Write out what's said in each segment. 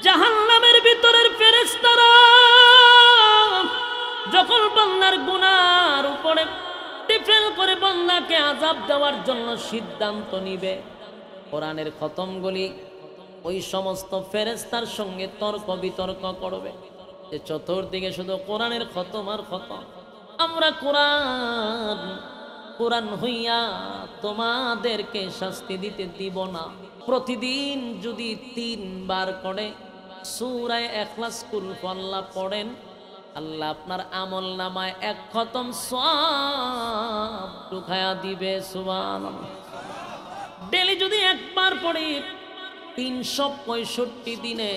জাহান্নামের ভিতরের ফেরেশতারা যখন বান্দার গুনার উপরে টিফেল করে বান্দাকে আযাব দেওয়ার জন্য সিদ্ধান্ত নিবে, কোরআনের খতমগুলি ওই সমস্ত ফেরেশতার সঙ্গে তর্ক বিতর্ক করবে যে চতুর্দিকে শুধু কোরআনের খতম আর খতম। আমরা কোরআন হইয়া তোমাদেরকে শাস্তি দিতে দিব না। প্রতিদিন যদি 3 বার করে সূরা ইখলাস কুল আল্লাহ পড়েন, আল্লাহ আপনার আমল নামায় 1 খতম সওয়াব ঢুকায়া দিবে। সুবহানাল্লাহ। ডেলি যদি একবার পড়ি 365 দিনে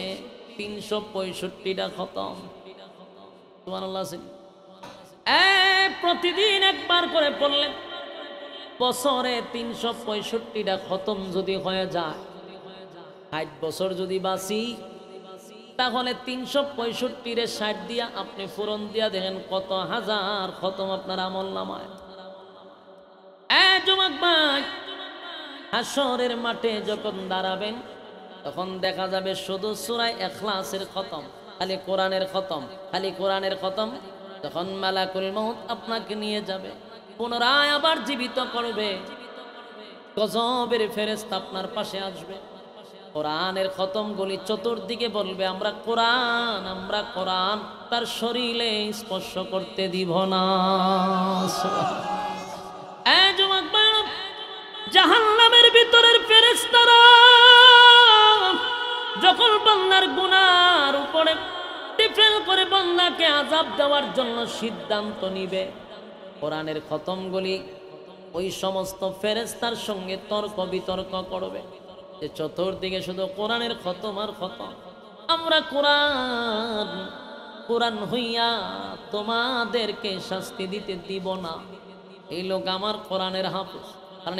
365টা খতম। সুবহানাল্লাহ। প্রতিদিন একবার করে পড়লে বছরে 365টা খতম যদি হয়ে যায়, 60 বছর যদি বাঁচি, তাহলে 365 রে 60 দিয়া আপনি পূরণ দিয়া দেখেন কত হাজার খতম আপনার আমল নামায়। যুবক ভাই, হাশরের মাঠে যখন দাঁড়াবেন তখন দেখা যাবে শুধু সূরা ইখলাসের খতম, খালি কোরআনের খতম, খালি কোরআনের খতম। তখন মালাকুল মউত আপনাকে নিয়ে যাবে, পুনরায় আবার জীবিত করবে। গজবের ফেরেশতা আপনার পাশে আসবে, কোরআনের খতমগুলি চতুর্দিকে বলবে আমরা কোরআন তার শরীরে স্পর্শ করতে দিব না। যুবক ভাই, জাহান্নামের ভিতরের ফেরেশতারা যখন বান্দার গুনার উপরে টিফেল করে বান্দাকে আযাব দেওয়ার জন্য সিদ্ধান্ত নিবে, কোরআনের খতমগুলি ওই সমস্ত ফেরেশতার সঙ্গে তর্ক বিতর্ক করবে যে চতুর্দিকে শুধু কোরআনের খতম আর খতম। আমরা কোরআন হইয়া তোমাদেরকে শাস্তি দিতে দিব না। এই লোক আমার কোরআনের হাফেজ, কারণ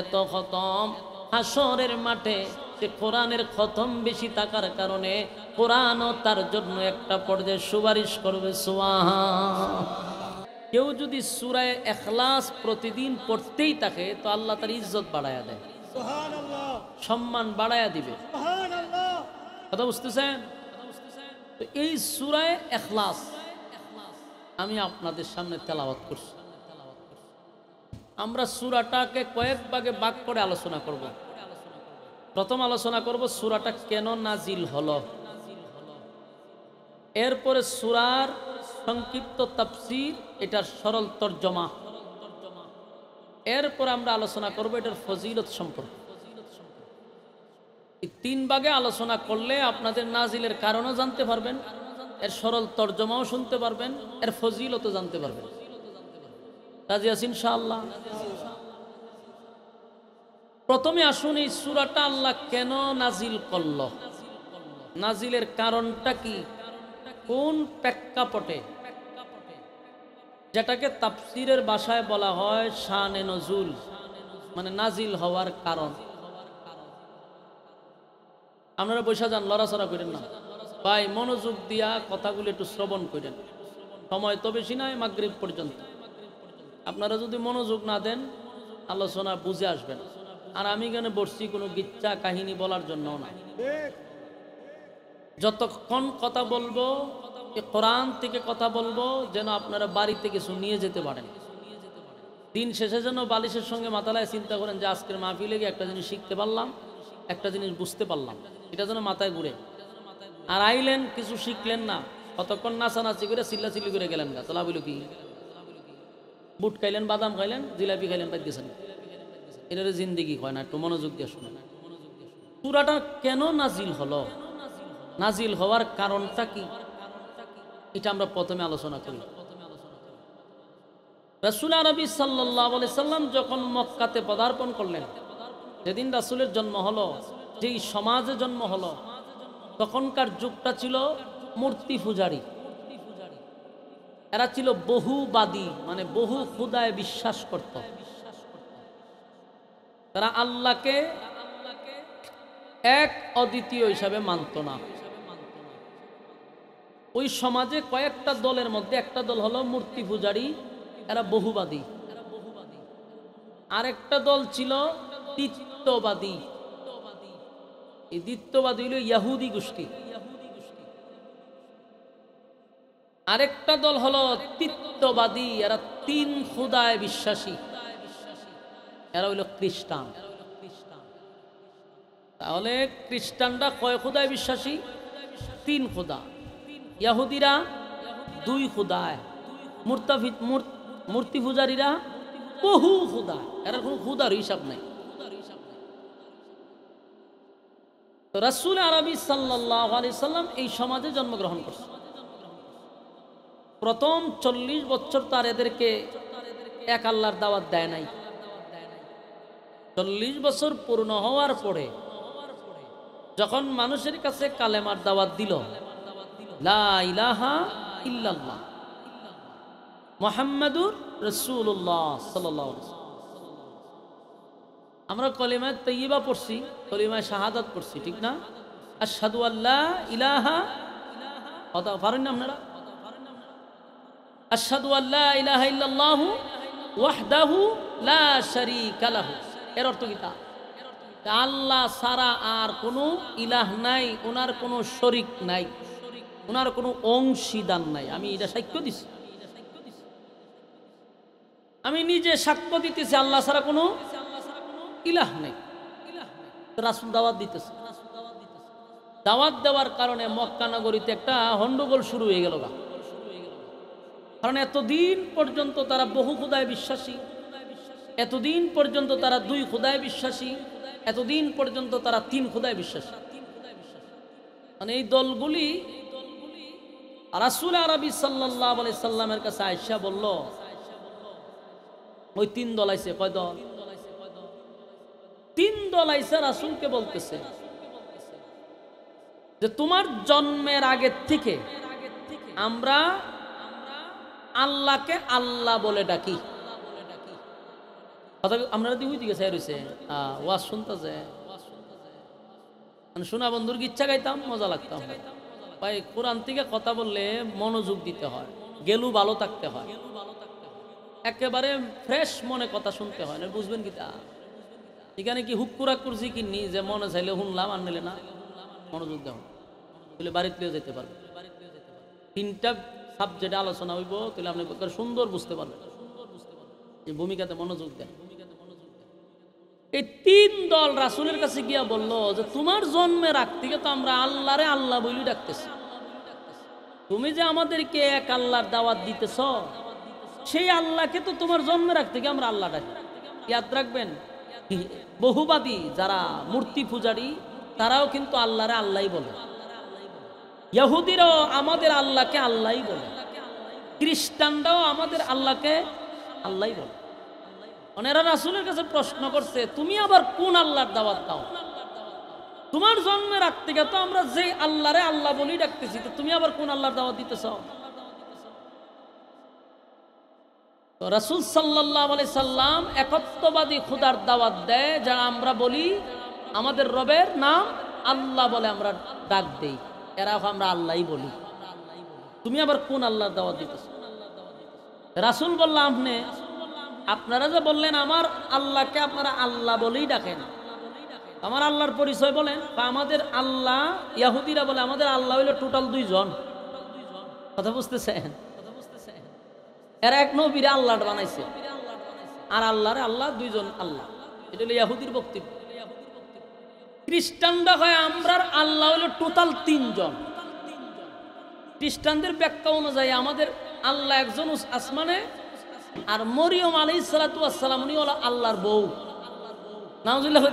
এত খতম হাশরের মাঠে যে কোরআনের খতম বেশি থাকার কারণে কোরআনও তার জন্য একটা পর্যায়ে সুপারিশ করবে। সুবহান। কেউ যদি সূরা ইখলাস প্রতিদিন পড়তেই থাকে তো আল্লাহ তার ইজ্জত বাড়ায়া দেয়, সুবহানাল্লাহ, সম্মান বাড়ায়া দিবে। সুবহানাল্লাহ। কথা বুঝতেছেন? তো এই সূরা ইখলাস আমি আপনাদের সামনে তেলাওয়াত করছি। আমরা সূরাটাকে কয়েক ভাগে ভাগ করে আলোচনা করব। প্রথম আলোচনা করব সূরাটা কেন নাজিল হলো, এরপরে সূরার সংক্ষিপ্ত তাফসীর, এটার সরল তরজমা, এরপর আমরা আলোচনা করব এটার ফজিলত সম্পর্কে। এই 3 ভাগে আলোচনা করলে আপনাদের নাজিলের কারণও জানতে পারবেন, এর সরল তরজমাও শুনতে পারবেন, এর ফজিলতও জানতে পারবেন। রাজি আছেন ইনশাআল্লাহ? প্রথমে আসুন এই সূরাটা আল্লাহ কেন নাজিল করল, নাজিলের কারণটা কি, কোন প্রেক্ষাপটে, যেটাকে তাফসীরের ভাষায় বলা হয় শানে নজুল, মানে নাজিল হওয়ার কারণ। আপনারা বসে যান, লড়াচড়া করেন না ভাই, মনোযোগ দিয়া কথাগুলো একটু শ্রবণ করেন। সময় তো বেশি নাই, মাগরিব পর্যন্ত। আপনারা যদি মনোযোগ না দেন আলোচনা বুঝে আসবেন। আর আমি এখানে বসছি কোনো গিচ্ছা কাহিনী বলার জন্য না। যতক্ষণ কথা বলবো কোরআন থেকে কথা বলবো যেন আপনারা বাড়িতে কিছু নিয়ে যেতে পারেন। দিন শেষে যেন বালিশের সঙ্গে মাথায় চিন্তা করেন যে আজকের মাহফিলে গিয়ে একটা জিনিস শিখতে পারলাম, একটা জিনিস বুঝতে পারলাম, এটা যেন মাথায় ঘুরে। আর আইলেন কিছু শিখলেন না, কতক্ষণ নাচানাচি করে চিল্লাচিল্লি করে গেলেন গা, তোলা বলো কি বুট খাইলেন, বাদাম খাইলেন, জিলাপি খাইলেন, পাই দিয়েছেন। এটারে জিন্দেগি হয় না। একটু মনোযোগ দিয়ে শুনুন সূরাটা কেন নাজিল হলো, নাজিল হওয়ার কারণটা কি, এটা আমরা প্রথমে আলোচনা করি। রাসূল আরবি সাল্লাল্লাহু আলাইহি সাল্লাম যখন মক্কাতে পদার্পণ করলেন, যেদিন রাসূলের জন্ম হলো, যেই সমাজে জন্ম হলো, তখনকার যুগটা ছিল মূর্তি পূজারী। এরা ছিল বহুবাদী, মানে বহু খুদায় বিশ্বাস করত। তারা আল্লাহকে এক অদ্বিতীয় হিসাবে মানত না। ওই সমাজে কয়েকটা দলের মধ্যে একটা দল হলো মূর্তি পূজারী, এরা বহুবাদী। আরেকটা দল ছিল তিত্ববাদী, এই দ্বিতীয়বাদী হইল ইয়াহুদি গোষ্ঠী। আরেকটা দল হলো তিত্ববাদী, এরা তিন খুদায় বিশ্বাসী, এরা হইল খ্রিস্টান। তাহলে খ্রিস্টানরা কয় খুদায় বিশ্বাসী? তিন খুদা। ইয়াহুদিরা দুই খুদায়, মূর্তি পূজারীরা বহু খুদা, এরা কোনো খুদার হিসাব নাই। তো রাসূল আরবি সাল্লাল্লাহু আলাইহি সাল্লাম এই সমাজে জন্মগ্রহণ করছে। প্রথম 40 বছর তার এদেরকে এক আল্লাহর দাওয়াত দেয় নাই। 40 বছর পূর্ণ হওয়ার পরে যখন মানুষের কাছে কালেমার দাওয়াত দিল, লা ইলাহা ইল্লাল্লাহ মুহাম্মাদুর রাসূলুল্লাহ সাল্লাল্লাহু আলাইহি ওয়াসাল্লাম, আমরা কলিমা তাইয়্যিবা পড়ছি, কলিমা শাহাদাত পড়ছি, ঠিক না? আশহাদু আল্লা ইলাহা, কথা পারেন না আপনারা? আশহাদু আল্লা ইলাহা ইল্লাল্লাহু ওয়াহদাহু লা শারীকা লাহু, এর অর্থ কি? তা আল্লাহ ছাড়া আর কোনো ইলাহ নাই, ওনার কোনো শরীক নাই, ওনার কোনো অংশীদার নাই। আমি এটা সাক্ষ্য দিছি, আমি নিজে সাক্ষ্য দিতেছি আল্লাহ ছাড়া কোনো ইলাহ নাই। রাসূল দাওয়াত দিতেছে, দাওয়াত দেওয়ার কারণে মক্কা নগরীতে একটা হন্ডগোল শুরু হয়ে গেল। কারণ এতদিন পর্যন্ত তারা বহু খুদায় বিশ্বাসী, এতদিন পর্যন্ত তারা দুই খুদায় বিশ্বাসী, এতদিন পর্যন্ত তারা তিন খুদায় বিশ্বাসী। মানে এই দলগুলি রাসূল আরবি সাল্লাল্লাহু আলাইহি সাল্লামের কাছে আয়েশা বলল, ওই তিন দল আইছে। কয় দল? তিন দল আইছে রাসূলকে বলতেছে যে তোমার জন্মের আগের থেকে আমরা আল্লাহকে আল্লাহ বলে ডাকি। কথা আপনারা দিয়ে বুঝতে গেছে রয়েছে, ওয়াজ শুনতেছে, মানে শোনা বন্ধুর ইচ্ছা গাইতাম, মজা লাগতাম। ভাই কোরআন থেকে কথা বললে মনোযোগ দিতে হয়, গেলু ভালো থাকতে হয়, একেবারে ফ্রেশ মনে কথা শুনতে হয়, না বুঝবেন কি? তা এখানে কি হুকুরা করছি কিনি যে মনে চাইলে শুনলাম আর নিলে না, মনোযোগ দেওয়া তাহলে বাড়িতেও যেতে পারবে। তিনটা সাবজেক্টে আলোচনা হইব, তাহলে আপনি সুন্দর বুঝতে পারবেন, এই ভূমিকাতে মনোযোগ দেন। এই তিন দল রাসূলের কাছে গিয়া বলল যে তোমার জন্মের আগ থেকে তো আমরা আল্লাহরে আল্লাহ বলি ডাকতেছি, তুমি যে আমাদেরকে এক আল্লাহর দাওয়াত দিতেছ, সেই আল্লাহকে তো তোমার জন্মের আগ থেকে আমরা আল্লাহ ডাকি। ইয়াদ রাখবেন, বহুবাদী যারা মূর্তি পূজারী তারাও কিন্তু আল্লাহরে আল্লাহই বলে, ইহুদিরাও আমাদের আল্লাহকে আল্লাহই বলে, খ্রিস্টানরাও আমাদের আল্লাহকে আল্লাহই বলে। ওনারা রাসূলের কাছে প্রশ্ন করছে, তুমি আবার কোন আল্লাহর দাওয়াত দাও? তোমার জন্মের আগ থেকে তো আমরা যে আল্লাহরে আল্লাহ বলি ডাকতেছি, তো তুমি আবার কোন আল্লাহর দাওয়াত দিতেছ? তো রাসূল সাল্লাল্লাহু আলাইহি সাল্লাম একত্ববাদী খোদার দাওয়াত দেয়, যারা আমরা বলি আমাদের রবের নাম আল্লাহ বলে আমরা ডাক দেই, এরা আমরা আল্লাহই বলি, তুমি আবার কোন আল্লাহর দাওয়াত দিতেছ? রাসূল বললাম, আপনারা যে বললেন আমার আল্লাহকে আপনারা আল্লাহ বলেই ডাকেন, আমার আল্লাহর পরিচয় বলেন। আমাদের আল্লাহ, ইহুদিরা বলে আমাদের আল্লাহ হইল টোটাল দুইজন। কথা বুঝতেছেন? এরা এক নবীরে আল্লাহ বানাইছে, আর আল্লাহরে আল্লাহ দুইজন আল্লাহ, এটা হলো ইহুদির বক্তব্য। খ্রিস্টানরা হয় আমরার আল্লাহ হইল টোটাল তিনজন। খ্রিস্টানদের ব্যাখ্যা অনুযায়ী আমাদের আল্লাহ একজন আসমানে, আর মরিয়ম আলাইহিস সালাতু ওয়াস সালাম উনি হলো আল্লাহর বউ। নাউজুবিল্লাহ,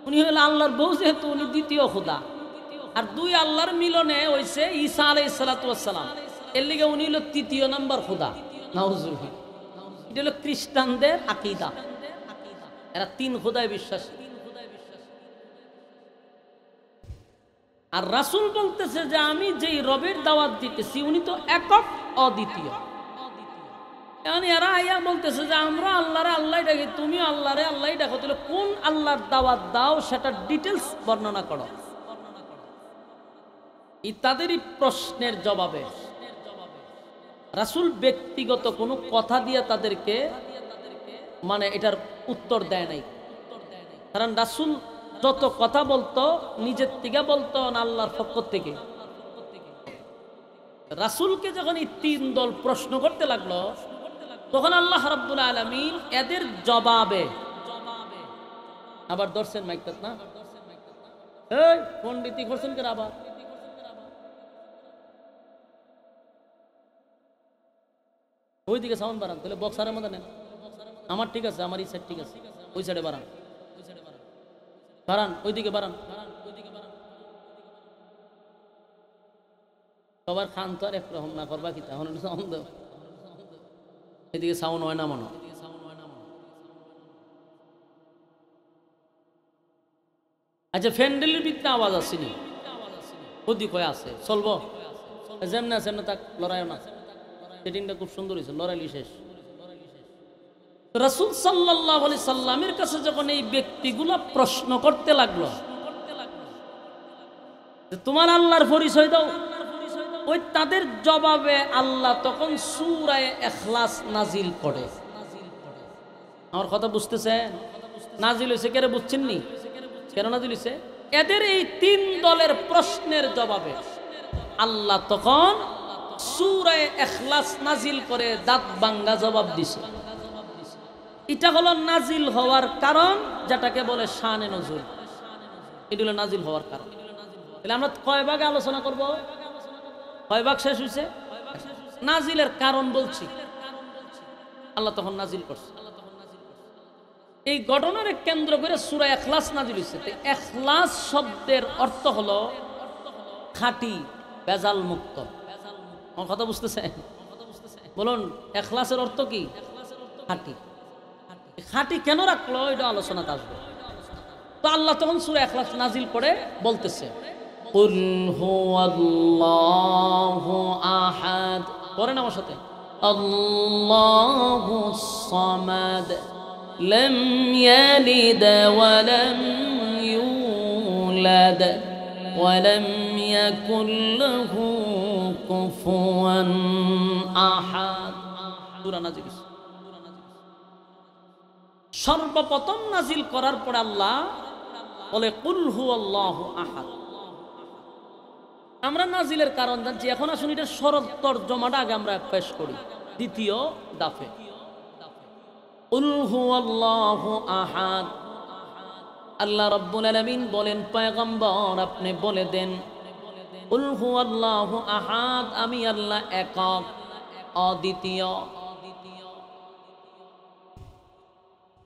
উনি হলো আল্লাহর বউ, যেহেতু উনি দ্বিতীয় খোদা। আর দুই আল্লাহর মিলনে হইছে ঈসা আলাইহিস সালাতু ওয়াস সালাম, এর লিগে উনি হলো তৃতীয় নাম্বার খোদা। নাউজুবিল্লাহ, এটা হলো খ্রিস্টানদের আকীদা, এরা তিন খোদায় বিশ্বাসী। আর রাসূল বলতেছে যে আমি যেই রবের দাওয়াত দিতেছি উনি তো একক, অদ্বিতীয়। এরা আইয়া বলতেছে যে আমরা আল্লাহরে আল্লাহ ডাকি, তুমি আল্লাহরে আল্লাহ ডাকো, তাহলে কোন আল্লাহর দাওয়াত দাও সেটা ডিটেলস বর্ণনা করো। তাদেরই প্রশ্নের জবাবে রাসূল ব্যক্তিগত কোনো কথা দিয়ে তাদেরকে মানে এটার উত্তর দেয় নাই। কারণ রাসূল যত কথা বলতো নিজের থেকে বলতো না আল্লাহর পক্ষ থেকে? রাসূলকে যখন এই তিন দল প্রশ্ন করতে লাগলো, তখন আল্লাহ রাব্বুল আলামিন এদের জবাবে আবার ধরছেন মাইকটা না, এই পণ্ডিতি করছেন কেন আবার? ওইদিকে সাউন্ড বাড়ান, তাহলে বক্সারের মধ্যে নেন। আমার ঠিক আছে, আমার এই সাইড ঠিক আছে, ওই সাইডে বাড়ান, বাড়ান, ওইদিকে বাড়ান। সবার খান তো আর একরকম না, করবা কি তাহলে সাউন্ড দাও। এদিকে সাউন্ড হয় না মনে। আচ্ছা, ফ্যান্ডেলের ভিতরে আওয়াজ আসেনি, ওদিক হয়ে আছে, চলবো যেমন আছে এমনি তাক, লড়াইও না। সেটিংটা খুব সুন্দর হয়েছে, লড়াইলি শেষ। রাসূল সাল্লাল্লাহু আলাইহি সাল্লামের কাছে যখন এই ব্যক্তিগুলো প্রশ্ন করতে লাগলো, তোমার আল্লাহর পরিচয় দাও, ওই তাদের জবাবে আল্লাহ তখন সূরা ইখলাস নাজিল করে। আমার কথা বুঝতেছেন? নাজিল হয়েছে কেন বুঝছেন নি? কেন নাজিল হয়েছে? এদের এই তিন দলের প্রশ্নের জবাবে আল্লাহ তখন সূরা ইখলাস নাজিল করে দাঁত ভাঙ্গা জবাব দিছে। এটা হলো নাজিল হওয়ার কারণ, যেটাকে বলে শানে নজুল। এটা হলো নাজিল হওয়ার কারণ। তাহলে আমরা কয় ভাগে আলোচনা করব? কয় ভাগ শেষ হয়েছে? নাজিলের কারণ বলছি, আল্লাহ তখন নাজিল করছে। এই ঘটনার কেন্দ্র করে সূরা ইখলাস নাজিল হয়েছে। ইখলাস শব্দের অর্থ হলো খাঁটি, বেজাল মুক্ত। আমার কথা বুঝতেছেন? বলুন, ইখলাসের অর্থ কি? খাঁটি। খাঁটি কেন রাখলো এটা আলোচনাতে আসবে। তো আল্লাহ তখন সূরা ইখলাস নাজিল করে বলতেছে, কুল হুয়াল্লাহু আহাদ, পড়েন আমার সাথে, আল্লাহুস সামাদ, লাম ইয়ালিদ ওয়া লাম ইউলাদ ওয়া লাম ইয়াকুল লাহু কুফুয়ান আহাদ। সূরা নাজিল সর্বপ্রথম নাজিল করার পর আল্লাহ বলে কুল হুয়াল্লাহু আহাদ। আমরা নাজিলের কারণ জানছি, এখন আসুন এটা সরল তরজমাটা আগে আমরা পেশ করি। দ্বিতীয় দাফে কুল হুয়াল্লাহু আহাদ, আল্লাহ রাব্বুল আলামিন বলেন, পয়গম্বর আপনি বলে দেন, কুল হুয়াল্লাহু আহাদ, আমি আল্লাহ একক, অদ্বিতীয়।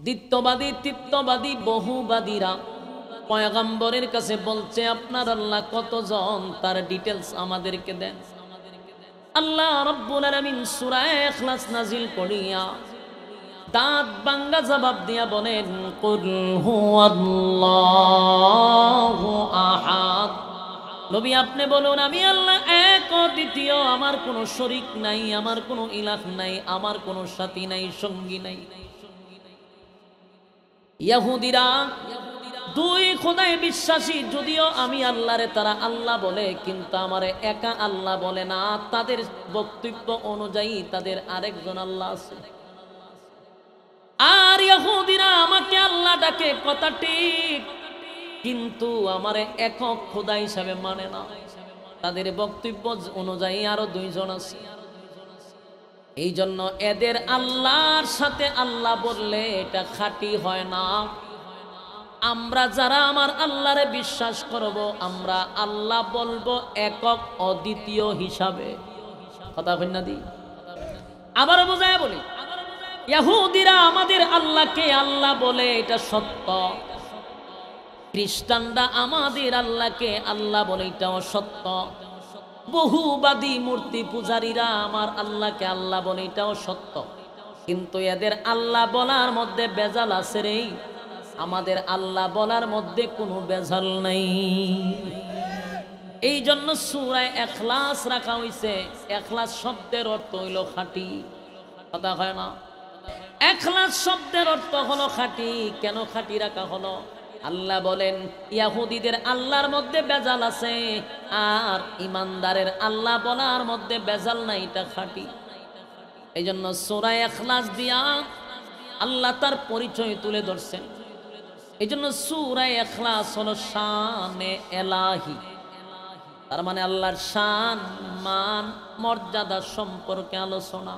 দ্বিতীয়বাদী, তৃতীয়বাদী, বহুবাদীরা পয়গম্বরের কাছে বলছে, আপনার আল্লাহ কতজন, তার ডিটেলস আমাদেরকে দেন। আল্লাহ রাব্বুল আলামিন সূরা ইখলাস নাজিল করিয়া দাঁত ভাঙ্গা জবাব দিয়া বলেন, কুল হুয়াল্লাহু আহাদ, নবী আপনি বলুন, আমি আল্লাহ এক অদ্বিতীয়, আমার কোনো শরীক নাই, আমার কোনো ইলাহ নাই, আমার কোনো সাথী নাই, সঙ্গী নাই। ইহুদিরা দুই খোদায় বিশ্বাসী, যদিও আমি আল্লাহরে তারা আল্লাহ বলে, কিন্তু আমারে একা আল্লাহ বলে না। তাদের বক্তব্য অনুযায়ী তাদের আরেকজন আল্লাহ আছে। আর ইহুদিরা আমাকে আল্লাহ ডাকে, কথা ঠিক, কিন্তু আমারে একক খোদা হিসাবে মানে না। তাদের বক্তব্য অনুযায়ী আরো দুইজন আছে। এই জন্য এদের আল্লাহর সাথে আল্লাহ বললে এটা খাঁটি হয় না। আমরা যারা আমার আল্লাহরে বিশ্বাস করব, আমরা আল্লাহ বলবো একক, অদ্বিতীয় হিসাবে। কথা কই না দি? আবার বোঝায় বলি, ইহুদিরা আমাদের আল্লাহকে আল্লাহ বলে, এটা সত্য। খ্রিস্টানরা আমাদের আল্লাহকে আল্লাহ বলে, এটাও সত্য। বহুবাদী মূর্তি পূজারীরা আমার আল্লাহকে আল্লাহ বলে, এটাও সত্য। কিন্তু এদের আল্লাহ বলার মধ্যে বেজাল আছে রে, আমাদের আল্লাহ বলার মধ্যে কোনো বেজাল নাই। এই জন্য সূরা ইখলাস রাখা হইছে। ইখলাস শব্দের অর্থ হইল খাঁটি। কথা হয় না? ইখলাস শব্দের অর্থ হলো খাঁটি। কেন খাঁটি রাখা হলো? আল্লাহ বলেন, ইহুদিদের আল্লাহর মধ্যে বেজাল আছে, আর ইমানদারের আল্লাহ বলার মধ্যে বেজাল নাই, এটা খাঁটি। এই জন্য সূরা ইখলাস দিয়া আল্লাহ তার পরিচয় তুলে ধরছেন। এই জন্য সূরা ইখলাস হলো শানে এলাহি, তার মানে আল্লাহর শান, মান, মর্যাদা সম্পর্কে আলোচনা।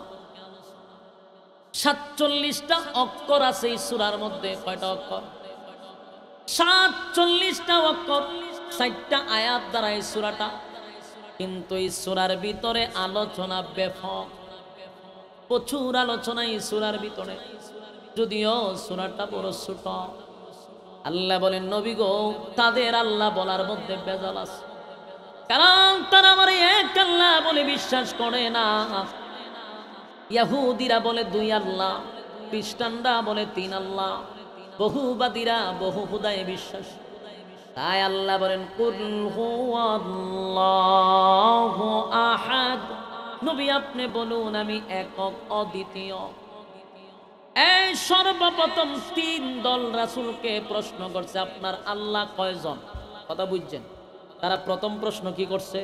47টা অক্ষর আছে এই সূরার মধ্যে। কয়টা অক্ষর? 47টা অক্ষর, 4টা আয়াত দ্বারা এই সূরাটা। কিন্তু এই সূরার ভিতরে আলোচনা ব্যাপক, প্রচুর আলোচনা এই সূরার ভিতরে। যদিও সূরাটা বড় ছোট। আল্লাহ বলেন, নবী গো, তাদের আল্লাহ বলার মধ্যে ভেজাল আছে, কারণ তারা আমার এক আল্লাহ বলে বিশ্বাস করে না। ইহুদিরা বলে 2 আল্লাহ, খ্রিস্টানরা বলে 3 আল্লাহ, বহুবাদীরা বহু খুদায় বিশ্বাস। তাই আল্লাহ বলেন, কুল হুয়াল্লাহু আহাদ, নবী আপনি বলুন আমি একক অদ্বিতীয়। এই সর্বপ্রথম 3 দল রাসূলকে প্রশ্ন করছে, আপনার আল্লাহ কয়জন? কথা বুঝছেন? তারা প্রথম প্রশ্ন কি করছে?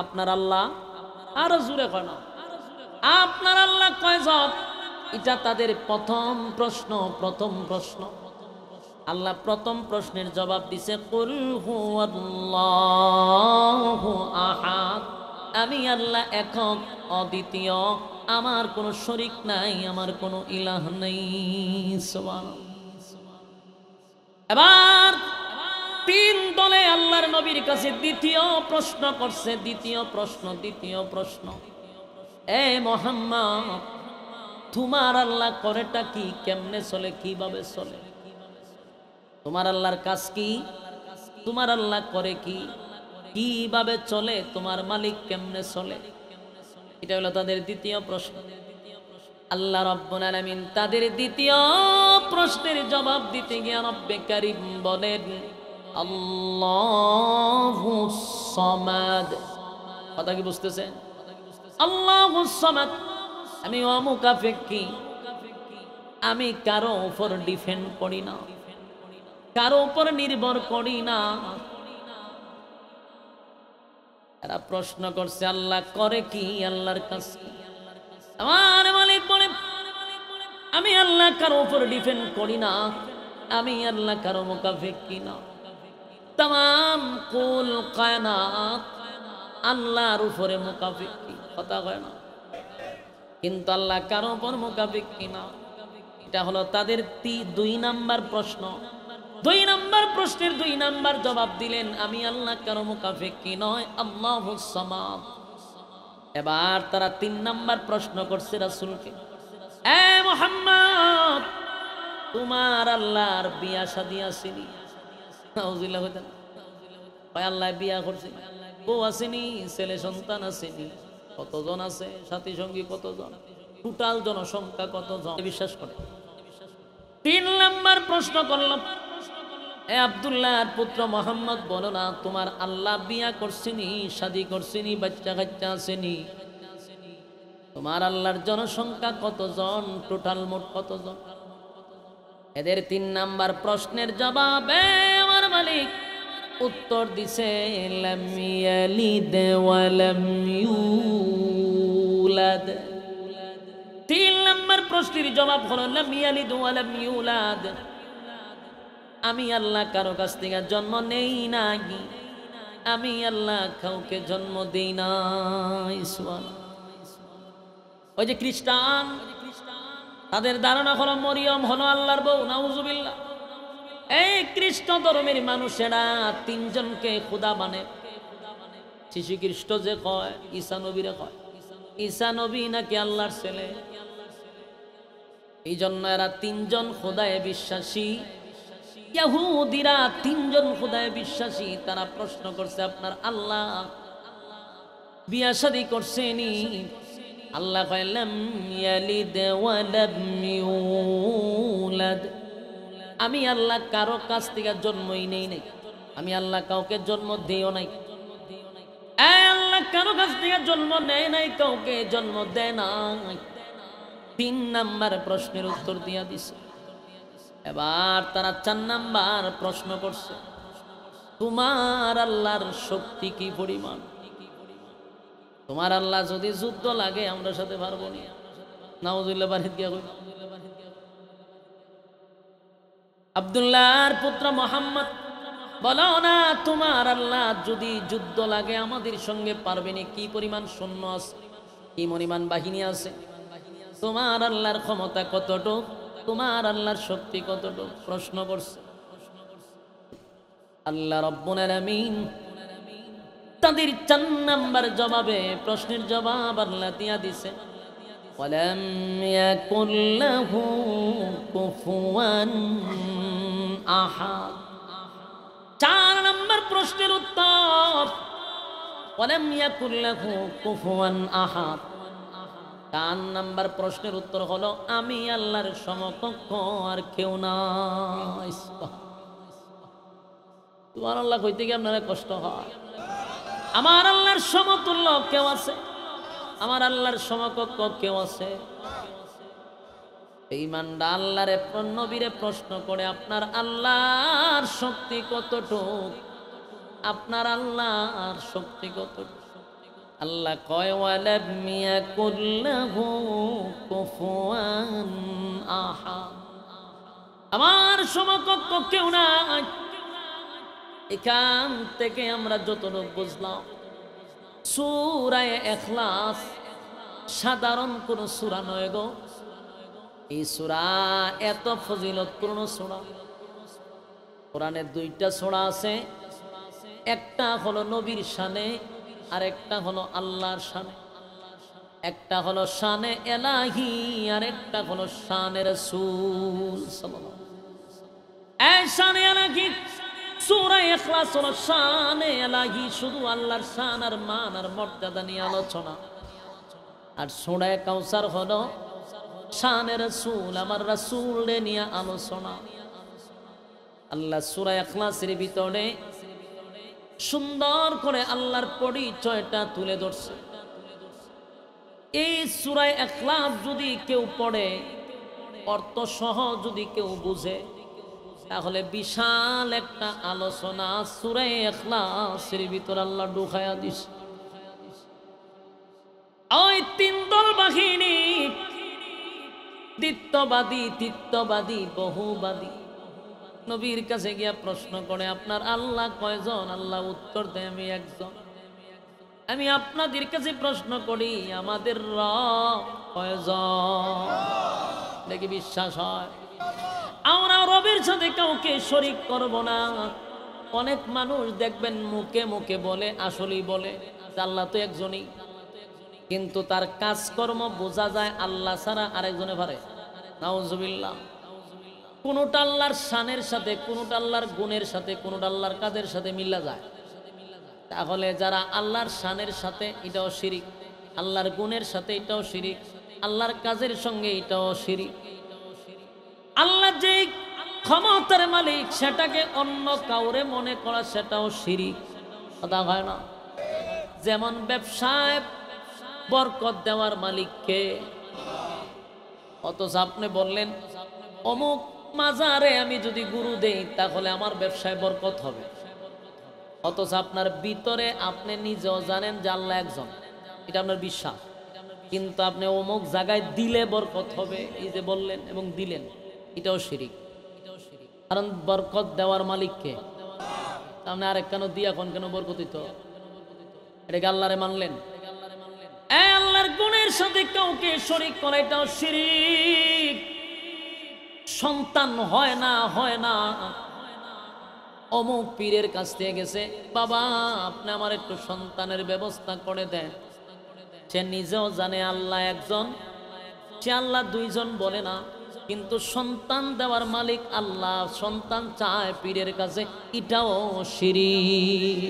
আপনার আল্লাহ, আরো জোরে কয় না, আপনার আল্লাহ কয়জন? এটা তাদের প্রথম প্রশ্ন। প্রথম প্রশ্ন আল্লাহ প্রথম প্রশ্নের জবাব দিছে, কুল হুয়াল্লাহু আহাদ, আমি আল্লাহ একক অদ্বিতীয়, আমার কোনো শরীক নাই, আমার কোনো ইলাহ নেই। সুবহানাল্লাহ। এবার 3 দলে আল্লাহর নবীর কাছে দ্বিতীয় প্রশ্ন করছে। দ্বিতীয় প্রশ্ন, এ মুহাম্মদ, তোমার আল্লাহ করেটা কি? কেমনে চলে? কিভাবে চলে? তোমার আল্লাহর কাজ কি? তোমার আল্লাহ করে কি? কিভাবে চলে? তোমার মালিক কেমনে চলে? এটা হলো তাদের দ্বিতীয় প্রশ্ন। আল্লাহ রাব্বুল আলামিন তাদের দ্বিতীয় প্রশ্নের জবাব দিতে গিয়ে রব্বে কারীম বলেন, আল্লাহুস সামাদ। কথা কি বুঝতেছেন? আল্লাহুস সামাদ, আমি অমুকাফেক্ষী, আমি কারো উপর ডিপেন্ড করি না, কারো উপর নির্ভর করি না। এরা প্রশ্ন করছে আল্লাহ করে কি? আল্লাহর কাজ কি? আমার মালিক বলে, আমি আল্লাহ কারো উপর ডিপেন্ড করি না, আমি আল্লাহ কারো মুকাফেক্ষী না। তাম কুল কায়নাত আল্লাহর উপরে মুকাফেক্ষী, কথা কয় না, কিন্তু আল্লাহ কারো উপর মুকাফেক্ষী না। এটা হলো তাদের 2 নাম্বার প্রশ্ন। 2 নাম্বার প্রশ্নের 2 নাম্বার জবাব দিলেন, আমি আল্লাহ কারো মুকাফেক্ষী নয়, আল্লাহুস সামাদ। এবার তারা 3 নাম্বার প্রশ্ন করছে রাসূলকে, এ মুহাম্মদ, তোমার আল্লাহর বিয়া শাদী আসেনি? নাউযুবিল্লাহ। ভাই আল্লাহ বিয়া করছে, বউ আসেনি, ছেলে সন্তান আসেনি, কতজন আছে, সাথী সঙ্গী কতজন, টোটাল জনসংখ্যা কতজন বিশ্বাস করে? 3 নাম্বার প্রশ্ন করলাম, এ আব্দুল্লাহর পুত্র মুহাম্মদ, বলো না তোমার আল্লাহ বিয়া করছেনি, শাদী করছেনি, বাচ্চা কাচ্চা আসেনি? তোমার আল্লাহর জনসংখ্যা কতজন, টোটাল মোট কতজন? এদের 3 নাম্বার প্রশ্নের জবাবে আমার মালিক উত্তর দিছে, লাম ইয়ালিদ ওয়া লাম ইউলাদ। 3 নাম্বার প্রশ্নের জবাব হলো লাম ইয়ালিদ ওয়া লাম ইউলাদ, আমি আল্লাহ কারো কাছ থেকে জন্ম নেই নাই, আমি আল্লাহ কাউকে জন্ম দেই নাই। ওই যে খ্রিস্টান, তাদের ধারণা হলো মরিয়ম হলো আল্লাহর বউ, নাউজুবিল্লাহ। এই খ্রিস্ট ধর্মের মানুষেরা 3 জনকে খোদা মানে। শিশু খ্রিস্ট যে কয়, ঈসা নবীরে কয় ঈসা নবী নাকি আল্লাহর ছেলে। এই জন্য এরা 3 জন খোদায় বিশ্বাসী। ইহুদিরা 3 জন খোদায় বিশ্বাসী। তারা প্রশ্ন করছে, আপনার আল্লাহ বিয়া শাদী করছেনি? আল্লাহ কয়, লাম ইয়ালিদ ওয়া লাম ইউলাদ, আমি আল্লাহ কারো কাছ থেকে জন্মই নেই নাই, আমি আল্লাহ কাউকে জন্ম দিও নাই। আল্লাহ কারো কাছ থেকে জন্ম নেয় নাই, কাউকে জন্ম দেয় নাই। 3 নাম্বার প্রশ্নের উত্তর দিয়া দিছে। এবার তারা 4 নাম্বার প্রশ্ন করছে, তোমার আল্লাহর শক্তি কি পরিমাণ? তোমার আল্লাহ যদি যুদ্ধ লাগে আমরা সাথে পারবো না। নাউজুবিল্লাহ। বাড়ি দিয়া কই আব্দুল্লাহর পুত্র মোহাম্মদ, বলো না তোমার আল্লাহ যদি যুদ্ধ লাগে আমাদের সঙ্গে পারবেনি? কি পরিমাণ সৈন্য আছে, কি পরিমাণ বাহিনী আছে? তোমার আল্লাহর ক্ষমতা কতটুক, তোমার আল্লাহর শক্তি কতটুক? প্রশ্ন করছে আল্লাহ রব্বুল আলামিন। তাদের 4 নাম্বার জবাবে, প্রশ্নের জবাব আল্লাহ দিয়া দিছে, ওয়ালাম ইয়াকুল লাহু কুফুয়ান আহাদ। 4 নাম্বার প্রশ্নের উত্তর, ওয়ালাম ইয়াকুল লাহু কুফুয়ান আহাদ। 4 নাম্বার প্রশ্নের উত্তর হলো আমি আল্লাহর সমকক্ষ আর কেউ নাই। তোমার আল্লাহ কইতে গিয়ে আপনারা কষ্ট হয়। আমার আল্লাহর সমতুল্য কেউ আছে? আমার আল্লাহর সমকক্ষ কেউ আছে? বেঈমানরা আল্লাহরে নবীরে প্রশ্ন করে আপনার আল্লাহর শক্তি কতটুক, আপনার আল্লাহর শক্তি কতটুক? আল্লাহ কয় ওয়ালাম ইয়াকুল লাহু কুফুয়ান আহাদ, আমার সমকক্ষ কেউ নাই। এখান থেকে আমরা যতটুকু বুঝলাম, সূরা ইখলাস সাধারণ কোন সূরা নয় গো। এই সূরা এত ফজিলতপূর্ণ সূরা। কোরআনে 2টা সূরা আছে, একটা হলো নবীর শানে আর একটা হলো আল্লাহর শানে। একটা হলো শানে এলাহি আর একটা হলো শানে রাসূল সাল্লাল্লাহু আলাইহি ওয়াসাল্লাম। এই শানে এলাহি সূরা ইখলাস হলো শানে এলাহি, শুধু আল্লাহর শান আর মান আর মর্যাদা নিয়ে আলোচনা। আর সূরা কাউসার হলো শানে রাসূল, আমার রাসূলকে নিয়ে আলোচনা। আল্লাহ সূরা ইখলাসের ভিতরে সুন্দর করে আল্লাহর পরিচয়টা তুলে ধরছে। এই সূরা ইখলাস যদি কেউ পড়ে, অর্থ সহ যদি কেউ বুঝে, তাহলে বিশাল একটা আলোচনা সূরা ইখলাসের ভিতরে আল্লাহ ঢুকায়া দিছে। ওই 3 দল বাহিনী, দ্বিত্ববাদী, তিত্ববাদী, বহুবাদী, নবীর কাছে গিয়া প্রশ্ন করে আপনার আল্লাহ কয়জন? আল্লাহ উত্তর দেয় আমি একজন। আমি আপনাদের কাছে প্রশ্ন করি আমাদের রব কয়জন? দেখি বিশ্বাস হয়। আমরা রবের সাথে কাউকে শরীক করব না। অনেক মানুষ দেখবেন মুখে মুখে বলে, আসলেই বলে আল্লাহ তো একজনই, কিন্তু তার কাজকর্ম বোঝা যায় আল্লাহ ছাড়া আরেকজনে পারে। নাউজুবিল্লাহ। কোনটা আল্লাহর শানের সাথে, কোনটা আল্লাহর গুণের সাথে, কোনটা আল্লাহর কাজের সাথে মিলা যায়। তাহলে যারা আল্লাহর শানের সাথে এটাও শিরিক, আল্লাহর গুণের সাথে এটাও শিরিক, আল্লাহর কাজের সঙ্গে এটাও শিরিক। আল্লাহ যে ক্ষমতার মালিক সেটাকে অন্য কাউরে মনে করা সেটাও শিরিক। কথা হয় না? যেমন ব্যবসায় বরকত দেওয়ার মালিককে, অথচ আপনি বললেন অমুক মাজারে আমি যদি গুরু দেই তাহলে আমার ব্যবসায় বরকত হবে। অথচ আপনার ভিতরে আপনি নিজেও জানেন যে আল্লাহ একজন, এটা আপনার বিশ্বাস, কিন্তু আপনি অমুক জায়গায় দিলে বরকত হবে এই যে বললেন এবং দিলেন, এটাও শিরিক। কারণ বরকত দেওয়ার মালিককে আপনি আরেক কেন দিয়া কোন কেন বরকত দিত? এটাকে আল্লাহরে মানলেন। আল্লাহর গুণের সাথে কাউকে শরীক করা এটাও শিরিক। সন্তান হয় না, হয় না, অমুক পীরের কাছ থেকে গেছে, বাবা আপনি আমার একটু সন্তানের ব্যবস্থা করে দেন। সে নিজেও জানে আল্লাহ একজন, সে আল্লাহ দুইজন বলে না, কিন্তু সন্তান দেওয়ার মালিক আল্লাহ, সন্তান চায় পীরের কাছে, এটাও শিরিক।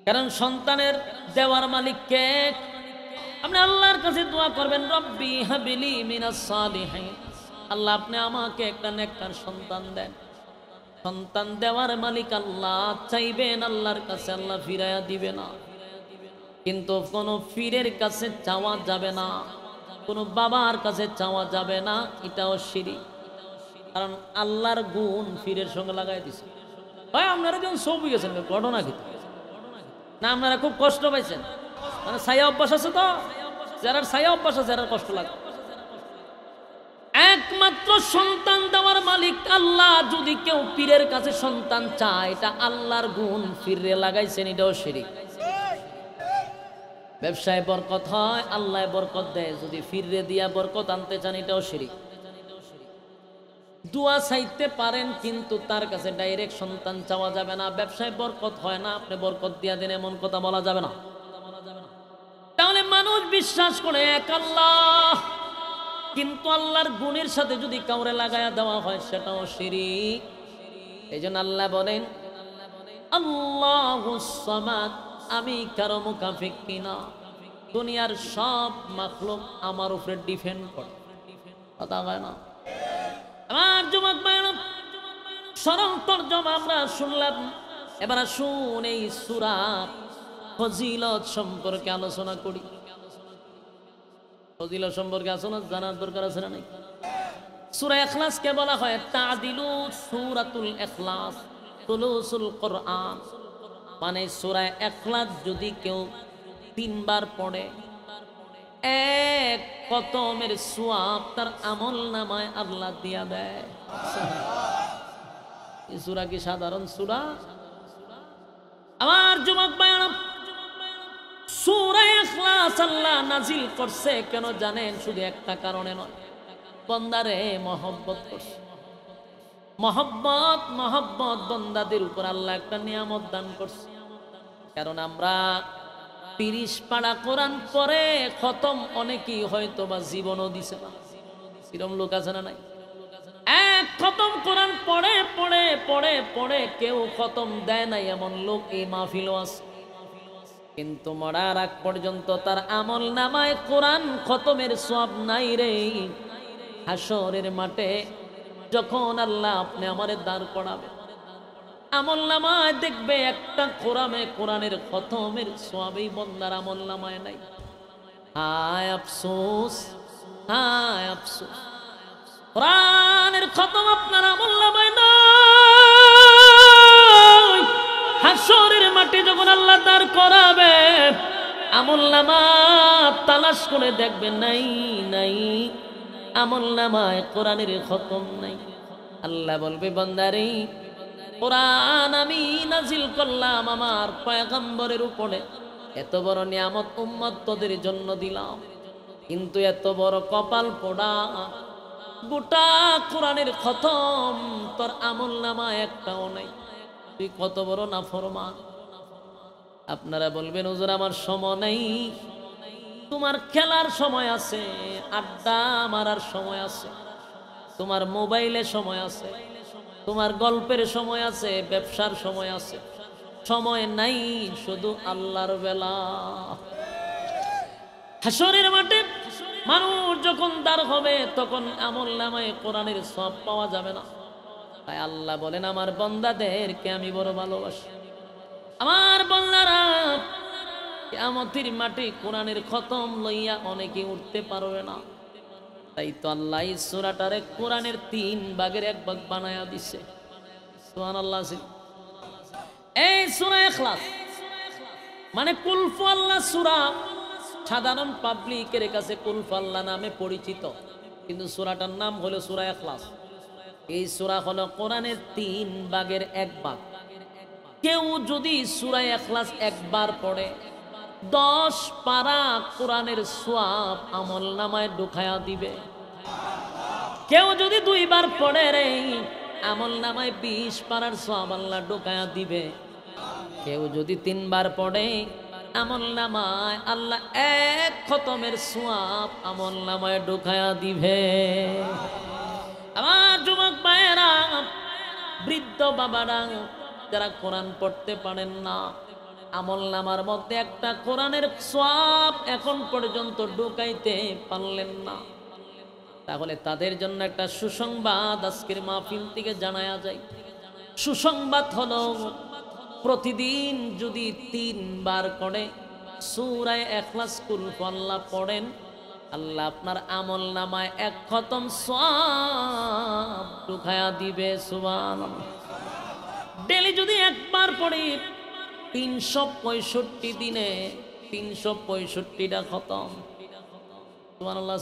কারণ সন্তানের দেওয়ার মালিক কে? আপনি আল্লাহর কাছে দোয়া করবেন, রব্বি হাবিলি মিনাস সালিহিন, আল্লাহ আপনি আমাকে একটা নেককার সন্তান দেন। সন্তান দেওয়ার মালিক আল্লাহ, চাইবেন আল্লাহর কাছে, আল্লাহ ফিরাইয়া দিবে না। কিন্তু কোনো পীরের কাছে চাওয়া যাবে না, কোনো বাবার কাছে চাওয়া যাবে না, এটাও শিরিক। কারণ আল্লাহর গুণ পীরের সঙ্গে লাগাই দিছে। ভাই আপনারা যখন সবই গেছেন ঘটনা কি না? আপনারা খুব কষ্ট পাইছেন, মানে ছায়া অভ্যাস আছে তো, যারা ছায়া অভ্যাস আছে যারা কষ্ট লাগে। একমাত্র সন্তান দেওয়ার মালিক আল্লাহ। যদি কেউ পীরের কাছে সন্তান চায়, এটা আল্লাহর গুণ ফিরে লাগাইছেন, এটাও শিরক। ব্যবসায় বরকত হয়, আল্লাহ বরকত দেয়, যদি ফিরে দিয়া বরকত আনতে চান, এটাও শিরক। দোয়া চাইতে পারেন, কিন্তু তার কাছে ডাইরেক্ট সন্তান চাওয়া যাবে না। ব্যবসায় বরকত হয় না, আপনি বরকত দিয়া দেন, এমন কথা বলা যাবে না। তাহলে মানুষ বিশ্বাস করে এক আল্লাহ, কিন্তু আল্লাহর গুণের সাথে যদি কাউরে লাগায়া দেওয়া হয়, সেটাও শিরক। এই জন্য আল্লাহ বলেন আল্লাহুস সামাদ, আমি কারো মুখাফিক কিনা। দুনিয়ার সব মাখলুক আমার উপরে ডিপেন্ড করে, কথা হয় না। আমার যুবক ভাইরা, সরল তরজমা আমরা শুনলাম। এবার আসুন এই সূরা ফজিলত সম্পর্কে আলোচনা করি। ফজিলত সম্পর্কে আলোচনা জানার দরকার আছে না নাই? সূরা ইখলাসকে বলা হয় তাদিলু সূরাতুল ইখলাস তুলুসুল কোরআন, মানে সূরা ইখলাস যদি কেউ 3 বার পড়ে, এক খতমের সওয়াব তার আমলনামায় আল্লাহ দিয়া দেয়। এই সূরা কি সাধারণ সূরা? আমার যুবক ভাইরা, সূরা ইখলাস আল্লাহ নাজিল করছে কেন জানেন? শুধু একটা কারণে নয়, বান্দারে মহব্বত করছে। মহব্বত বান্দাদের উপর আল্লাহ একটা নিয়ামত দান করছে। কারণ আমরা 30 পারা কোরআন পরে খতম অনেকেই হয়তো বা জীবনও দিছে না। এরকম লোক আছে না নাই? এক খতম কোরআন পড়ে পড়ে পড়ে পড়ে কেউ খতম দেয় নাই, এমন লোক এই মাহফিলও আছে। কিন্তু মরার আগ পর্যন্ত তার আমল নামায় কোরআন খতমের সওয়াব নাই রে। হাসরের মাঠে যখন আল্লাহ আপনি আমারে দাঁড় করাবে, আমল নামায় দেখবে একটা কোরআনের খতমের সওয়াবই বান্দার আমল নামায় নাই। হায় আফসোস, হায় আফসোস, কোরআনের খতম আপনার আমল নামায় নাই। হাসরের মাঠে যখন আল্লাহ দাঁড় করাবে, আমল নামা তালাশ করে দেখবে নাই নাই, আমল নামায় কোরআনের খতম নাই। আল্লাহ বলবে বান্দারে, কোরআন আমি নাজিল করলাম আমার পয়গম্বরের উপরে, এত বড় নিয়ামত উম্মত তোদের জন্য দিলাম, কিন্তু এত বড় কপাল পোড়া, গোটা কোরআনের খতম তোর আমল নামায় একটাও নাই। তুই কত বড় নাফরমান। আপনারা বলবেন হুজুর আমার সময় নেই। তোমার খেলার সময় আছে, আড্ডা মারার সময় আছে, তোমার মোবাইলে সময় আছে, তোমার গল্পের সময় আছে, ব্যবসার সময় আছে, সময় নাই শুধু আল্লাহর বেলা। হাসরের মাঠে মানুষ যখন দাঁড় হবে, তখন আমল নামায় কোরআনের সওয়াব পাওয়া যাবে না। তাই আল্লাহ বলেন আমার বান্দাদেরকে আমি বড় ভালোবাসি। আমার বান্দারা কিয়ামতের মাঠে কোরআনের খতম লইয়া অনেকে উঠতে পারবে না। তাই তো আল্লাহ এই সূরাটারে কোরআনের 3 ভাগের 1 ভাগ বানায়া দিছে। সুবহানাল্লাহ। এই সূরা ইখলাস মানে কুল হু আল্লাহ সূরা, সাধারণ পাবলিকের কাছে কুল হু আল্লাহ নামে পরিচিত, কিন্তু সূরাটার নাম হলো সূরা ইখলাস। এই সূরা হলো কোরআনের 3 ভাগের 1 ভাগ। কেউ যদি সূরা ইখলাস একবার পড়ে, 10 পারা কোরআনের সওয়াব আমল নামায় ঢুকায়া দিবে। কেউ যদি 2 বার পড়ে রে, আমল নামায় 20 পারার সওয়াব আল্লাহ ঢুকায়া দিবে। কেউ যদি 3 বার পড়ে, আমল নামায় আল্লাহ 1 খতমের সওয়াব আমল নামায় ঢুকায়া দিবে। আমার যুবক ভাইয়েরা, বৃদ্ধ বাবারা যারা কোরআন পড়তে পারেন না, আমল নামার মধ্যে একটা কোরআনের সওয়াব এখন পর্যন্ত ঢুকাইতে পারলেন না, তাহলে তাদের জন্য একটা সুসংবাদ আজকের মাহফিল থেকে জানায়া যায়। সুসংবাদ হলো, প্রতিদিন যদি 3 বার করে সূরা ইখলাস কুল হু আল্লাহ পড়েন, আল্লাহ আপনার আমল নামায় 1 খতম সওয়াব ঢুকায়া দিবে। সুবহানাল্লাহ। ডেলি যদি একবার পড়ি, 365 দিনে 365টা খতম। সুবহানাল্লাহ।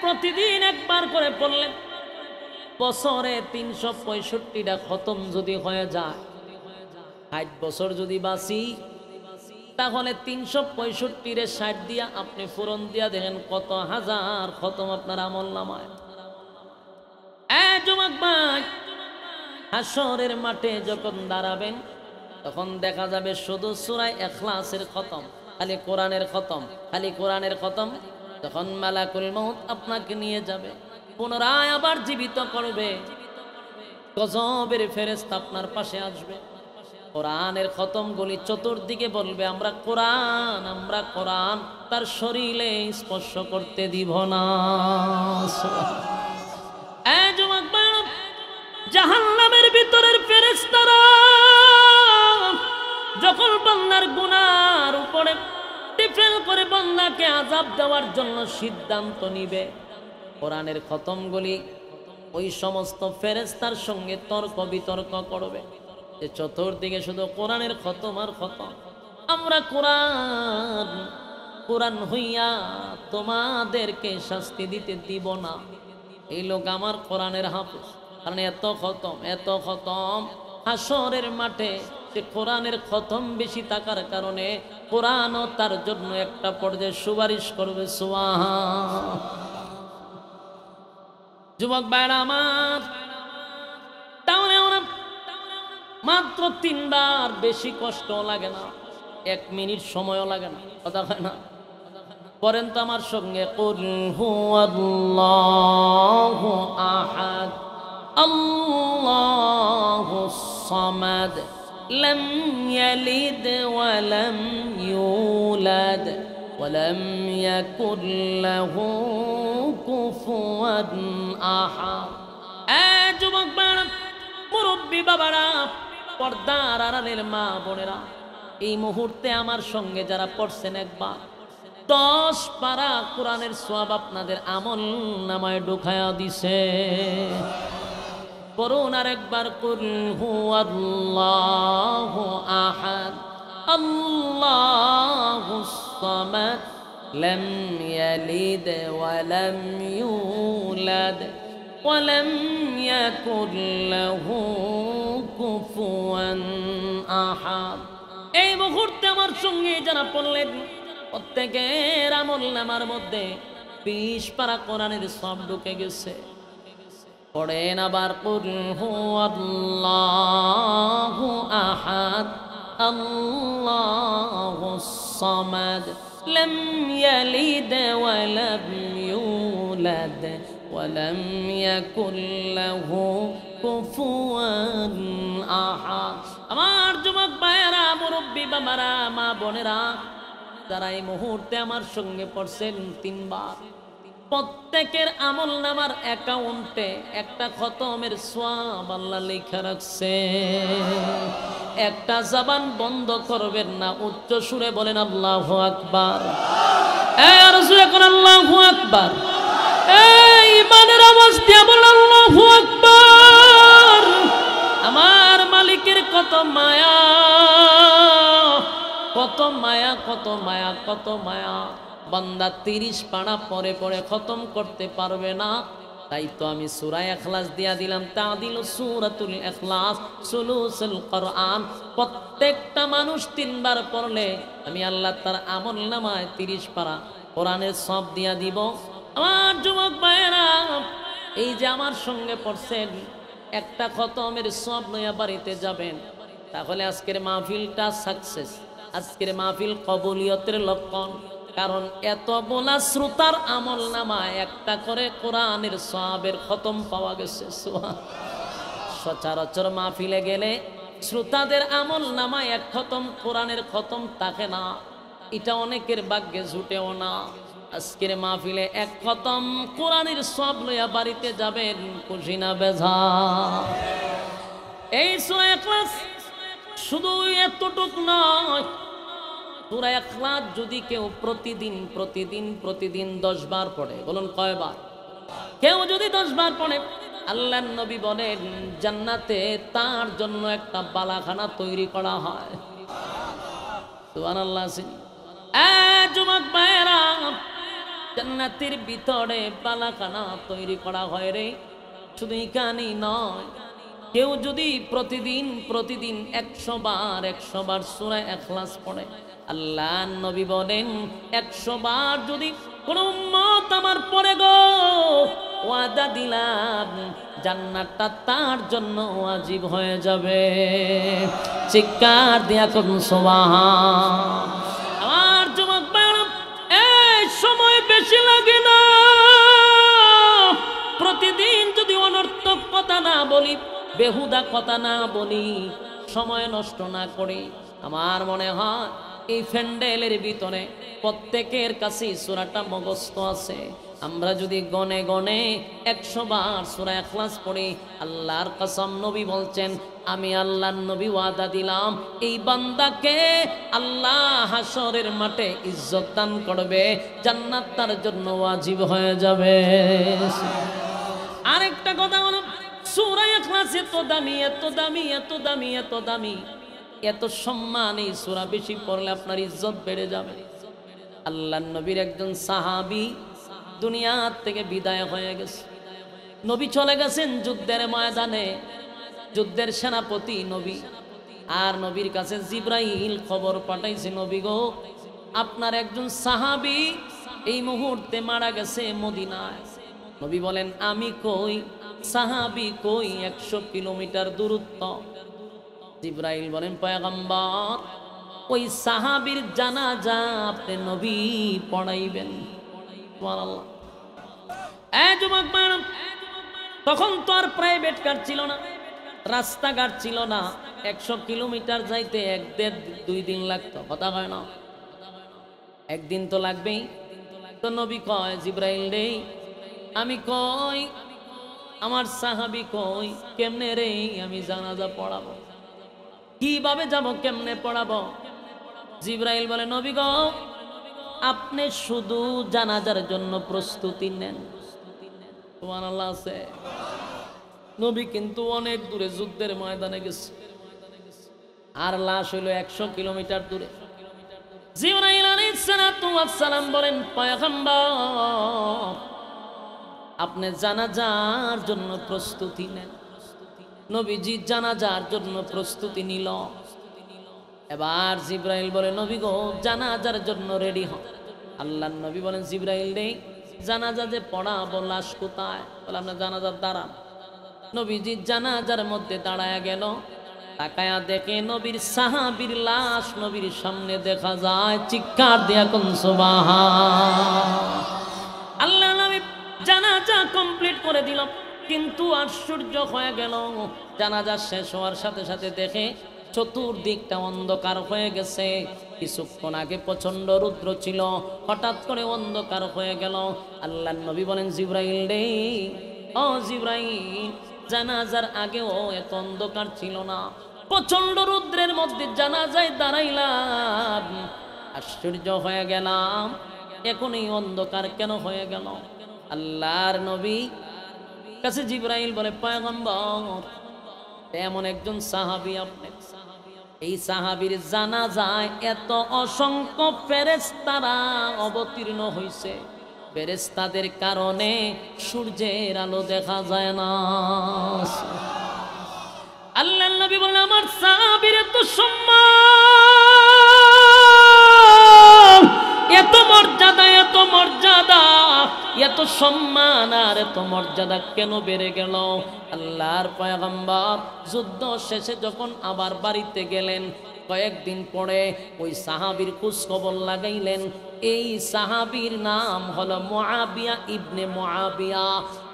প্রতিদিন একবার করে পড়লেন, বছরে 365টা খতম যদি হয়ে যায়, 60 বছর যদি বাঁচি, তাহলে 365 রে 60 দিয়া আপনি পূরণ দিয়া দেখেন কত হাজার খতম আপনার আমল নামায়। যুবক ভাই, হাশরের মাঠে যখন দাঁড়াবেন তখন দেখা যাবে শুধু সূরা ইখলাসের খতম, খালি কোরআনের খতম, খালি কোরআনের খতম। তখন মালাকুল মউত আপনাকে নিয়ে যাবে, পুনরায় আবার জীবিত করবে, গজবের ফেরেশতা আপনার পাশে আসবে, কোরআনের খতমগুলি চতুর্দিকে বলবে আমরা কোরআন, আমরা কোরআন, তার শরীরে স্পর্শ করতে দিব না। যুবক ভাই, জাহান্নামের ভিতরের ফেরেশতারা যখন বান্দার গুনার উপরে টিফেল করে বান্দাকে আযাব দেওয়ার জন্য সিদ্ধান্ত নিবে, কোরআনের খতমগুলি ওই সমস্ত ফেরেশতার সঙ্গে তর্ক বিতর্ক করবে যে চতুর্দিকে শুধু কোরআনের খতম আর খতম, আমরা কোরআন কোরআন হইয়া তোমাদেরকে শাস্তি দিতে দিব না। এই লোক আমার কোরআনের হাফেজ, কারণ এত খতম, এত খতম। হাশরের মাঠে যে কোরআনের খতম বেশি থাকার কারণে কোরআনও তার জন্য একটা পর্যায়ে সুপারিশ করবে। সুবহান। যুবক ভাইরা আমার, তাহলে আমরা মাত্র 3 বার, বেশি কষ্ট লাগে না, 1 মিনিট সময়ও লাগে না, কথা হয় না। পড়েন তো আমার সঙ্গে, কুল হুয়াল্লাহু আহাদ আল্লাহুস সামাদ লাম ইয়ালিদ ওয়া লাম ইউলাদ ওয়া লাম ইয়াকুল লাহু কুফুয়ান আহাদ। যুবক বাবা, মুরব্বী বাবারা, পর্দার আড়ালের মা বোনেরা, এই মুহূর্তে আমার সঙ্গে যারা পড়ছেন একবার 10 পারা কোরআনের সওয়াব আপনাদের আমল নামায় ঢুকায়া দিছে। পড়ুন আর একবার, কুল হুয়াল্লাহু আহাদ আল্লাহুস সামাদ লাম ইয়ালিদ ওয়া লাম ইউলাদ ওয়া লাম ইয়াকুল লাহু কুফুয়ান আহাদ। এই মুহূর্তে আমার সঙ্গে যারা পড়লেন প্রত্যেকের আমল নামার মধ্যে 20 পারা কোরআনের সওয়াব ঢুকে গেছে। পড়েন আবার, কুল হুয়াল্লাহু আহাদ আল্লাহুস সামাদ লাম ইয়ালিদ ওয়া লাম ইউলাদ ওয়া লাম ইয়াকুল লাহু কুফুয়ান আহাদ। আমার যুবক ভাইয়েরা, মুরব্বী বাবারা, মা বোনেরা, যারা এই মুহূর্তে আমার সঙ্গে পড়ছেন 3 বার, প্রত্যেকের আমল নামার অ্যাকাউন্টে একটা খতমের সওয়াব আল্লাহ লেখা রাখছে। একটা জবান বন্ধ করবেন না, উচ্চ সুরে বলেন আল্লাহু আকবার। আর জোরে করে আল্লাহু আকবার। এই ইমানের আওয়াজ দিয়ে বলেন আল্লাহু আকবার। আমার মালিকের কত মায়া, কত মায়া, কত মায়া, কত মায়া। বান্দা 30 পারা পরে পরে খতম করতে পারবে না, তাই তো আমি সূরা ইখলাস দিয়া দিলাম, তাদিল সূরাতুল ইখলাস সুলুসুল কোরআন। প্রত্যেকটা মানুষ 3 বার পড়লে আমি আল্লাহ তার আমল নামায় 30 পারা কোরআনের সওয়াব দিয়া দিব। আমার যুবক ভাইয়েরা, এই যে আমার সঙ্গে পড়ছেন, একটা খতমের সওয়াব লইয়া বাড়িতে যাবেন, তাহলে আজকের মাহফিলটা সাকসেস, আজকের মাহফিল কবুলিয়তের লক্ষণ। কারণ এত বলা শ্রোতার আমল নামায় একটা করে কোরআনের সওয়াবের খতম পাওয়া গেছে। সচরাচর মাহফিলে গেলে শ্রোতাদের আমল নামায় 1 খতম কোরআনের খতম থাকে না, এটা অনেকের ভাগ্যে জুটেও না। আজকের মাহফিলে 1 খতম কোরআনের সওয়াব লইয়া বাড়িতে যাবেন, খুশি না বেজা? এই সূরা ইখলাস শুধু এতটুক নয়, সূরা ইখলাস যদি কেউ প্রতিদিন প্রতিদিন প্রতিদিন 10 বার পড়ে, বলুন কয়বার? কেউ যদি 10 বার পড়ে, আল্লাহর নবী বলেন জান্নাতে তার জন্য একটা বালাখানা তৈরি করা হয়। সুবহানাল্লাহ। যুবক ভাইয়েরা, জান্নাতের ভিতরে বালাখানা তৈরি করা হয় রে। শুধু এখানেই নয়, কেউ যদি প্রতিদিন 100 বার সূরা ইখলাস পড়ে, আল্লাহ নবী বলেন 100 বার যদি কোন উম্মত আমার পড়ে গো, ওয়াদা দিলাম জান্নাতটা তার জন্য ওয়াজিব হয়ে যাবে। চিৎকার দিয়া কোন সুবহান। আমার যুবক ভাইরা, এই সময় বেশি লাগে না। প্রতিদিন যদি অনর্থক কথা না বলি, বেহুদা কথা না বলি, সময় নষ্ট না করি, আমার মনে হয় এই প্যান্ডেলের ভিতরে প্রত্যেকের কাছে সূরাটা মুখস্থ আছে। আমরা যদি গনে গনে 100 বার সূরা ইখলাস পড়ি, আল্লাহর কসম নবী বলছেন, আমি আল্লাহর নবী ওয়াদা দিলাম এই বান্দাকে আল্লাহ হাসরের মাঠে ইজ্জত দান করবে, জান্নাত তার জন্য ওয়াজিব হয়ে যাবে। আরেকটা কথা হলো, সূরা ইখলাস এত দামি, এত দামি, এত দামি, এত দামি, এত সম্মান। এই সূরা বেশি পড়লে আপনার ইজ্জত বেড়ে যাবে। আল্লাহর নবীর একজন সাহাবী দুনিয়া থেকে বিদায় হয়ে গেছে। নবী চলে গেছেন যুদ্ধের ময়দানে, যুদ্ধের সেনাপতি নবী। আর নবীর কাছে জিবরাইল খবর পাঠাইছে, নবী গো, আপনার একজন সাহাবী এই মুহূর্তে মারা গেছে মদিনায়। নবী বলেন, আমি কই, সাহাবী কই? 100 কিলোমিটার দূরত্ব। জিবরাইল বলেন, পয়গম্বর, ওই সাহাবীর জানাজা আপনি নবী পড়াইবেন। সুবহানাল্লাহ। এই যুবক ভাইরা, তখন তো আর প্রাইভেট কার ছিল না, রাস্তাঘাট ছিল না। 100 কিলোমিটার যাইতে 1-1.5-2 দিন লাগতো। কথা হয় না? একদিন তো লাগবেই। তো নবী কয়, জিবরাইল রে, আমি কই, আমার সাহাবী কই, কেমনে রে আমি জানাজা পড়াবো? কিভাবে যাব, কেমনে পড়াবো? জিবরাইল বলে, নবী গো, আপনি শুধু জানাজার জন্য প্রস্তুতি নেন। সুবহানাল্লাহ আছে। নবী কিন্তু অনেক দূরে যুদ্ধের ময়দানে গেছে, আর লাশ হইল 100 কিলোমিটার দূরে। জিবরাইল আলাইহিস সালাতু ওয়াস সালাম বলেন, পয়গম্বর, আপনি জানাজার জন্য প্রস্তুতি নেন। নবীজি জানাজার জন্য প্রস্তুতি নিল। এবার জিবরাইল বলে, নবী গো, জানাজার জন্য রেডি হন। আল্লাহর নবী বলেন, জিবরাইল রে, জানাজা যে পড়াবো, লাশ কোথায়? বলে, আপনার জানাজার দাঁড়ান। নবীজি জানাজার মধ্যে দাঁড়ায়া গেল। তাকায়া দেখে নবীর সাহাবীর লাশ নবীর সামনে দেখা যায়। চিৎকার দিয়া কোন সুবহান। আল্লাহ নবী জানাজা কমপ্লিট করে দিল। কিন্তু আশ্চর্য হয়ে গেল, জানাজা শেষ হওয়ার সাথে সাথে দেখে চতুর্দিকটা অন্ধকার হয়ে গেছে। কিছুক্ষণ আগে প্রচন্ড রৌদ্র ছিল, হঠাৎ করে অন্ধকার হয়ে গেল। আল্লাহর নবী বলেন, জিবরাইল রে, ও জিবরাইল, জানাজার আগেও এত অন্ধকার ছিল না, প্রচন্ড রৌদ্রের মধ্যে জানাজায় দাঁড়াইলাম, আশ্চর্য হয়ে গেলাম, এখন এই অন্ধকার কেন হয়ে গেল? আল্লাহর নবী কাছে জিবরাইল বলে, পয়গম্বর, এমন একজন সাহাবী আপনি, এই সাহাবীর জানাজায় এত অসংখ্য ফেরেশতারা অবতীর্ণ হইছে, ফেরেশতাদের কারণে সূর্যের আলো দেখা যায় না। আল্লাহর নবী বলেন, আমার সাহাবীর এত সম্মান, এত মর্যাদা, এত মর্যাদা, এত সম্মান আর এত মর্যাদা কেন বেড়ে গেল? আল্লাহর পয়গম্বর যুদ্ধ শেষে যখন আবার বাড়িতে গেলেন, কয়েকদিন পরে ওই সাহাবীর খোঁজ খবর লাগাইলেন। এই সাহাবীর নাম হলো মুআবিয়া ইবনে মুআবিয়া।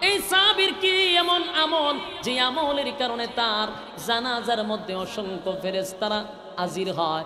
এই সাহাবীর কি এমন আমল, যে আমলের কারণে তার জানাজার মধ্যে অসংখ্য ফেরেশতারা হাজির হয়।